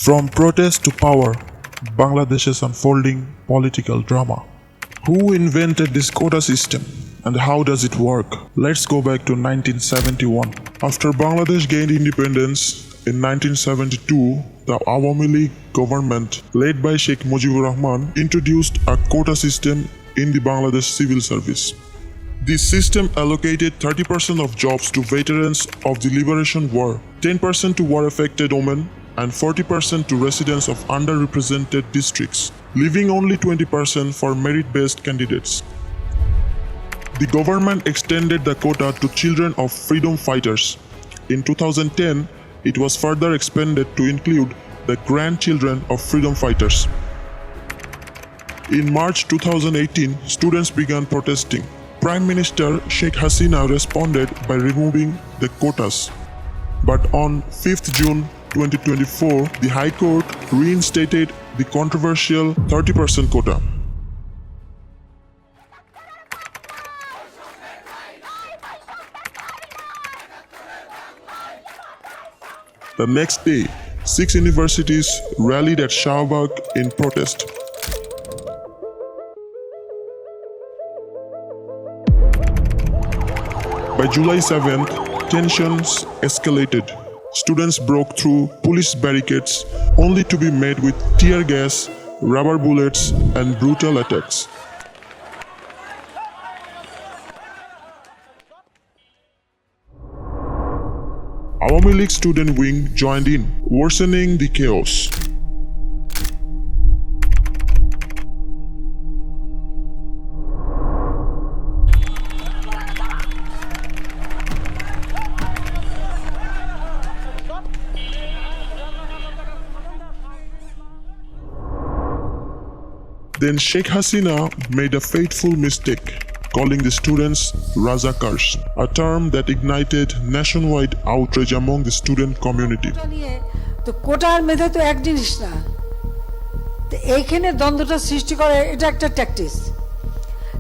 From protest to power, Bangladesh's unfolding political drama. Who invented this quota system and how does it work? Let's go back to 1971. After Bangladesh gained independence in 1972, the Awami League government, led by Sheikh Mujibur Rahman, introduced a quota system in the Bangladesh civil service. This system allocated 30% of jobs to veterans of the Liberation War, 10% to war-affected women, and 40% to residents of underrepresented districts, leaving only 20% for merit-based candidates. The government extended the quota to children of freedom fighters. In 2010, it was further expanded to include the grandchildren of freedom fighters. In March 2018, students began protesting. Prime Minister Sheikh Hasina responded by removing the quotas. But on 5th June 2024, the High Court reinstated the controversial 30% quota. The next day, 6 universities rallied at Shahbag in protest. By July 7th, tensions escalated. Students broke through police barricades only to be met with tear gas, rubber bullets, and brutal attacks. Awami League student wing joined in, worsening the chaos. Then Sheikh Hasina made a fateful mistake, calling the students Razakars, a term that ignited nationwide outrage among the student community. তো কোটার মেধা তো এক জিনিস না, তো এইখানে দ্বন্দ্বটা সৃষ্টি করে এটা একটা ট্যাকটিস।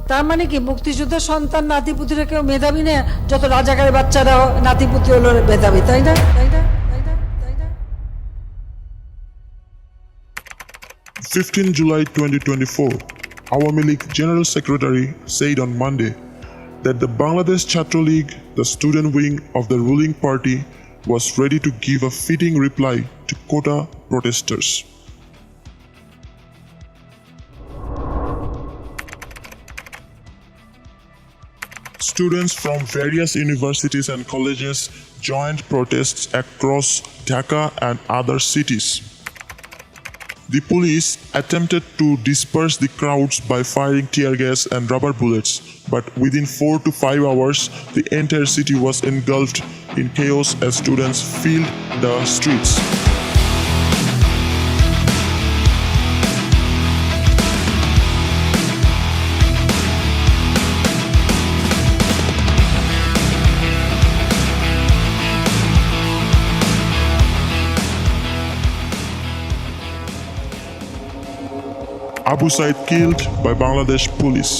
তার মানে কি মুক্তিযোদ্ধার সন্তান নাতিপুতিরা কেউ মেধাবী না, যত রাজাকারের বাচ্চারা নাতিপুতি হলো মেধাবী, তাই না? 15 July 2024, Awami League General Secretary said on Monday that the Bangladesh Chhatra League, the student wing of the ruling party, was ready to give a fitting reply to quota protesters. Students from various universities and colleges joined protests across Dhaka and other cities. The police attempted to disperse the crowds by firing tear gas and rubber bullets, but within 4 to 5 hours, the entire city was engulfed in chaos as students filled the streets. Abu Said killed by Bangladesh police.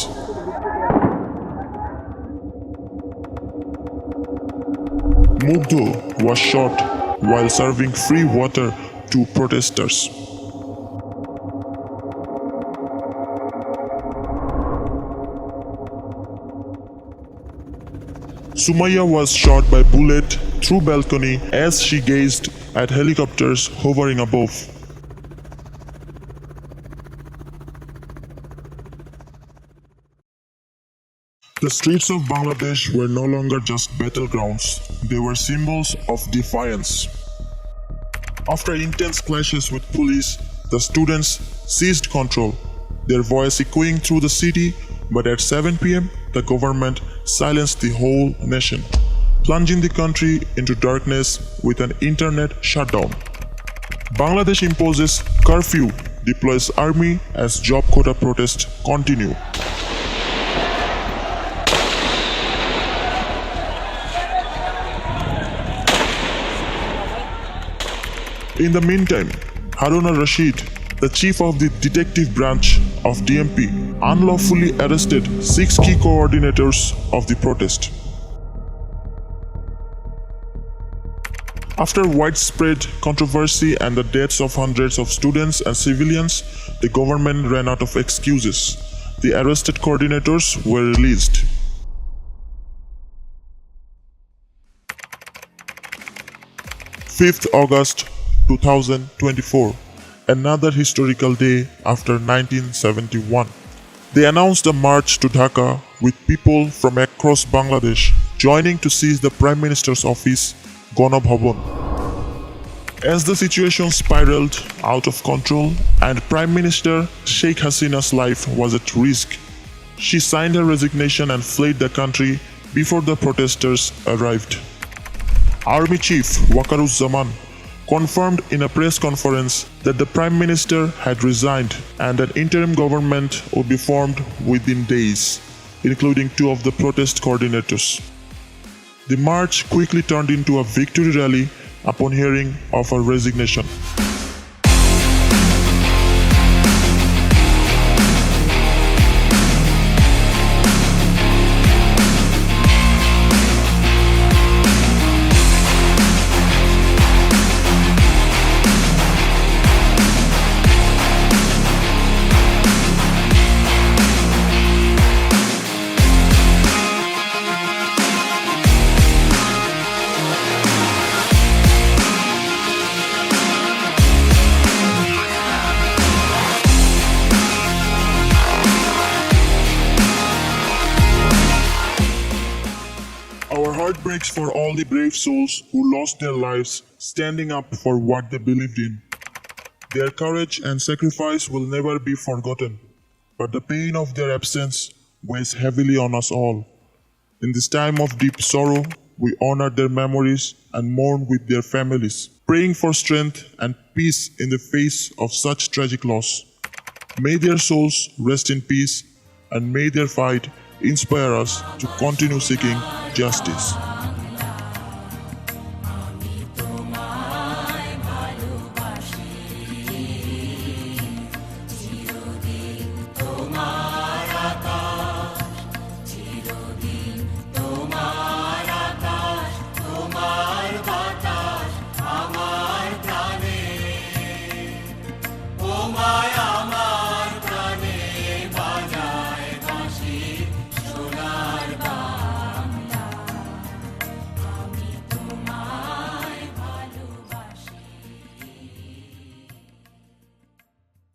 Mugdho was shot while serving free water to protesters. Sumaya was shot by bullet through balcony as she gazed at helicopters hovering above. The streets of Bangladesh were no longer just battlegrounds, they were symbols of defiance. After intense clashes with police, the students seized control, their voice echoing through the city, but at 7 p.m., the government silenced the whole nation, plunging the country into darkness with an internet shutdown. Bangladesh imposes curfew, deploys army as job quota protests continue. In the meantime, Harun al-Rashid, the chief of the detective branch of DMP, unlawfully arrested 6 key coordinators of the protest. After widespread controversy and the deaths of hundreds of students and civilians, the government ran out of excuses. The arrested coordinators were released. August 5th, 2024, another historical day after 1971. They announced a march to Dhaka with people from across Bangladesh joining to seize the Prime Minister's office, Gana Bhavan. As the situation spiraled out of control and Prime Minister Sheikh Hasina's life was at risk, she signed her resignation and fled the country before the protesters arrived. Army Chief Waqaruzzaman confirmed in a press conference that the Prime Minister had resigned and an interim government would be formed within days, including 2 of the protest coordinators. The march quickly turned into a victory rally upon hearing of her resignation. Our heart breaks for all the brave souls who lost their lives standing up for what they believed in. Their courage and sacrifice will never be forgotten, but the pain of their absence weighs heavily on us all. In this time of deep sorrow, we honor their memories and mourn with their families, praying for strength and peace in the face of such tragic loss. May their souls rest in peace, and may their fight inspire us to continue seeking justice.